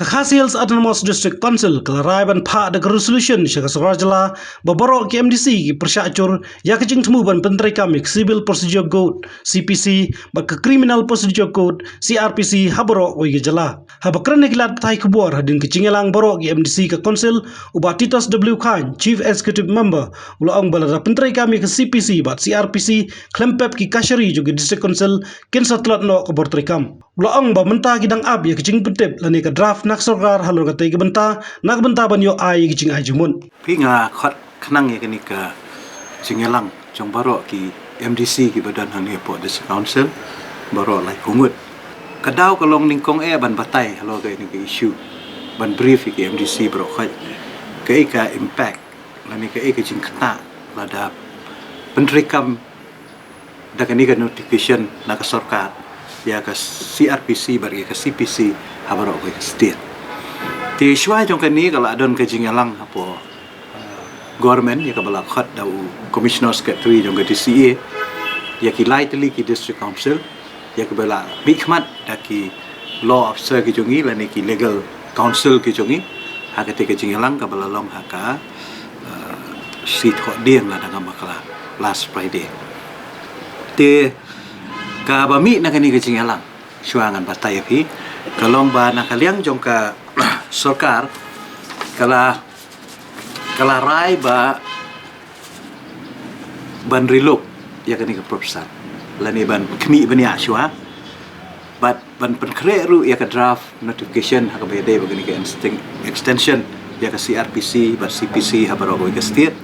Kakasils Autonomous District Council kelarai ban pak de resolution syaka Sukarjala baborok ke MDC ki persyacur ya kecing temu ban penteri kami Civil Procedure Code CPC ba ke Criminal Procedure Code CRPC haborok oi jala habakran negilat tai kubuar hadin kecingelang borok ke MDC ke council uba Titus W Khan Chief Executive Member ulang balada penteri kami ke CPC ba CRPC klempep ki kashari juga District Council kin satlat no ke bortrikam ulang ba mentah kidang ab ya kecing pentep lani ke draft nak sorgar halur kata ke benta nak benta banyo ai kicing ai jumun pinga khot khnang ye kini ka singelang jong baro ki MDC ki badan hani po District Council baro lai kungut kadau kalong ningkong ban batai halo ke ni ke issue ban brief ki MDC baro khot ke ka impact lani ke jing kata lada penrikam da kani ka notification nak sarkar ya ka CRPC bagi ka CPC habaro ko state ti shwa jong kani kala adon ka jingalang apo government ya ka bala khat dau commissioner secretary jong ka DCA ya ki lightly ki district council ya ka bala bikmat da ki law officer ki jongi lani ki legal council ki jongi ha ka te ka jingalang ka bala long ha ka seat ho ding la da makala last Friday te ka bami na kani ka jingalang syuangan batai api kalong ba nakaliang jong ka sarkar kala rai ba ban riluk ya kani ka profesor lani ban kmi bani aswa but ban penkre ru ya ka draft notification ha ka bede bagani ka extension ya ka CRPC ba CPC ha baro ka state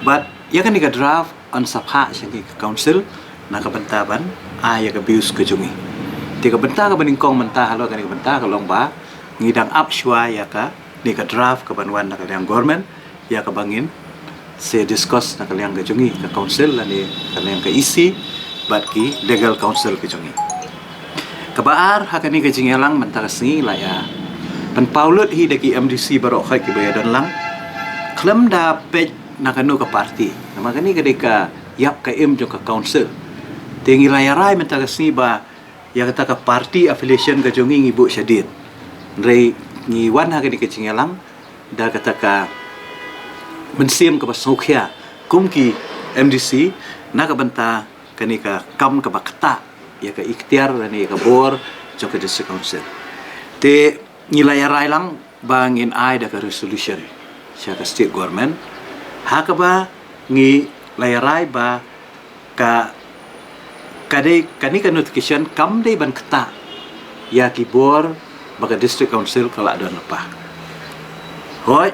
but ya kani ka draft on sapha syangi ka council nakabantaban ay ka bius ka jungi tiga benta ka baningkong mentah halo kani ka benta ka long ba ngidang up shwa ya ka ni ka draft ka banwan na kaliang government ya ka bangin se discuss na kaliang ka jungi ka council lani kaliang ka EC bat ki legal council ka jungi kabaar ha kani ka jingelang mentah kasni la ya pan paulut hi daki MDC baro khai ki bayadan lang klem da pej na kanu ka party nama kani ka deka yap ka im jo ka council tingi layarai mentah kasni ba ya kata ka party affiliation ka jongi ibu syadid rei ni wan ha ka cingelang da kata ka mensim ka pasukya kumki MDC na ka banta kani ka kam ka bakta ya ka ikhtiar ni ka bor jo ka district council te ni layarai lang bangin ai da ka resolution sya ka state government ha ka ba ni layarai ba ka kade kani ka notification kam dei ban kata ya ki bor baga district council kala don apa hoi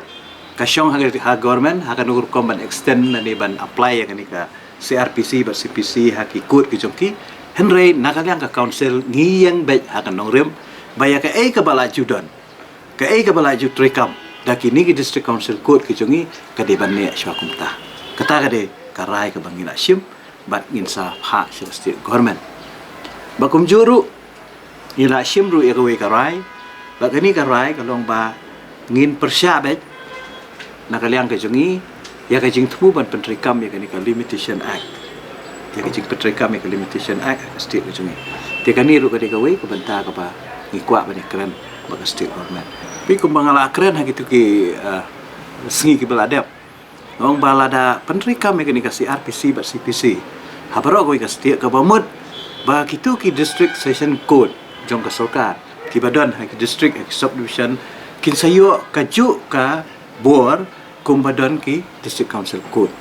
kasyong ha government ha kan ukur kom ban extend nani ban apply ya kani ka CRPC ba CPC ha ki code ki jongki henry nakaliang ka council ngiyang bet ha kan nongrem baya ka ka bala judon ka bala ju trekam da ki ni ki district council code ki jongi kade ban ne shwa kumta kata kade karai ka bangina shim bat ngin sa ha state government bakum juru ila shimru ya kawe karai bakani karai kalong ba ngin persya bet nakaliang ka jongi ya ka jing thu ban pentrikam ya kani ka limitation act ya ka jing pentrikam ya ka limitation act state ka jongi te kani ru ka de kawe ka banta ka ba ngikwa ban keren ba state government pi kum bangala keren ha gitu ki sengi ki beladap ngong balada pentrikam ya kani ka CRPC ba CPC habaro ko ka state ka bamut ba kitu ki district session code jong ka sarkar ki badan ha ki district subdivision kin sayo ka ju ka bor kum badan ki district council code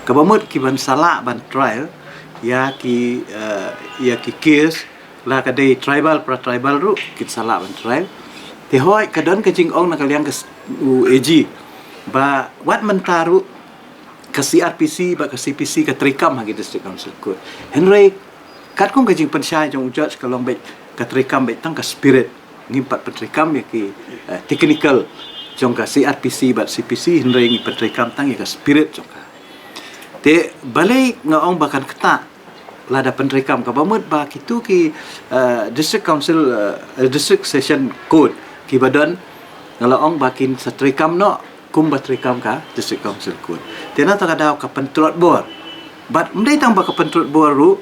ka bamut ki ban sala ban trial ya ki case la ka dei tribal pra tribal ru ki sala ban trial te hoi ka don ka jing ong na kaliang ka AG ba wat mentaru ka CRPC ba ka CPC ka trikam ha ki district council code henry kat kong kajing pensya jong judge kalong bet ka trikam bet tang ka spirit ngimpat petrikam ya ki technical jong ka CRPC ba CPC henry ngi petrikam tang ya ka spirit jong ka te balai ngaong bakan keta lada petrikam ka bamut ba kitu ki district council district session code ki badan ngalaong bakin sa trikam no kum batrikam ka district council code tena ta kadaw ka pentrot bor bat mdai tang ba ka pentrot bor ru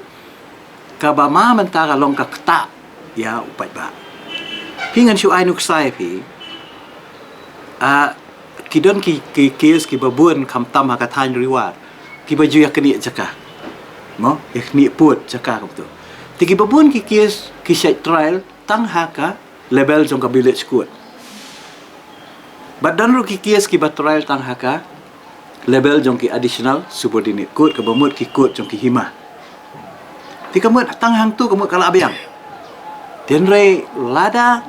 ka ba ma mentara long ka kta ya upat ba Hingan siu ai nuk sai pi. Kidon ki kies ki babun kam tam ha kathan riwar. Ki baju yak ni jaka. Mo yak ni put jaka kam tu. Ti ki babun ki kies ki site trial tang ha ka level jong ka village court. Badan ru ki kies ki bat trial tang ha ka level jong ki additional subordinate court ka bamut ki court jong ki hima. Ti kamut tang hang tu kamut kala abiang. Tenre lada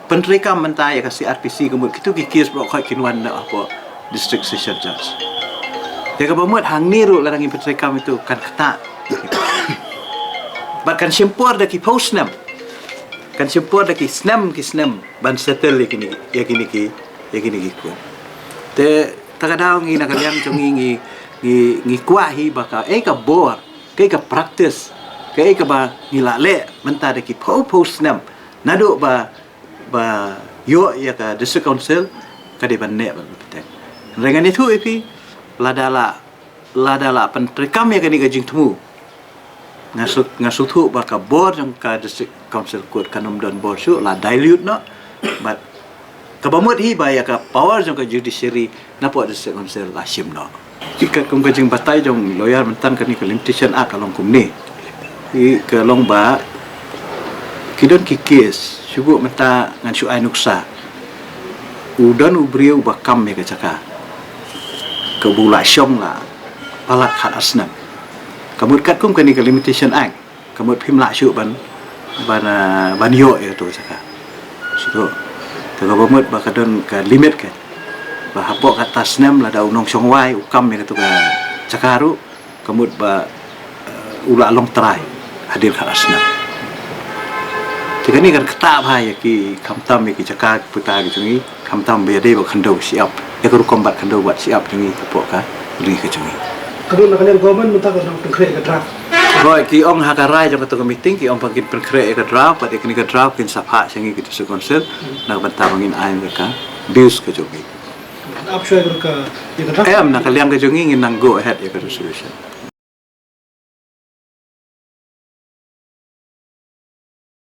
penreka mentai ya kasi RPC kamut kitu ki kies bro khoi kinwan na apa district session judge. Dia ka bamut hang ni ru larang penreka itu kan kata. Bahkan sempur dah ki post nam. Kan sempur dah ki snam ban settle ya kini ki ku. Te takadaw ngi nakaliang chungi ngi kwahi baka ka bor ka practice ka ba nilale menta de ki post nam nado ba yo ya ka district council ka de ban ne ba petek rengan itu ipi ladala pentrekam ya kani ka jing temu ngasut thu baka bor jong ka district council court kanom don bor su la dilute no but kabamut hi ba ya ka power jong ka judiciary na po district council la sim no jika kum ka jing batai jong lawyer mentan kani ka limitation act along kum ni i ka long ba kidon ki case sugu menta ngan su ai nuksa udan ubriu bakam me ka caka ka bula syong la palat khat asnam kamut kat kum kani ka limitation act kamut phim la su ban yo ya to caka so to ka bamut ba ka don ka limit ka ba hapok atas nem la da unong syong wai ukam me ka to ka cakaru kamut ba ula long try hadir khat asnam jika ni kan kata bahaya ki kamtam ki cakap putar ki cungi kamtam berde ba khando siap ya ka combat khando buat siap cungi kapok ka ri ka cungi Kadun nakalian government minta ka pengkre ka draft. Roy ki ong hakarai jong ka meeting ki ong pagin pengkre ka draft pat ikni ka draft kin sapha cungi ki tu council nak banta mangin ain ka bills ka cungi Up shoy ka draft. nakalian ka cungi ngin nang go ahead ya ka resolution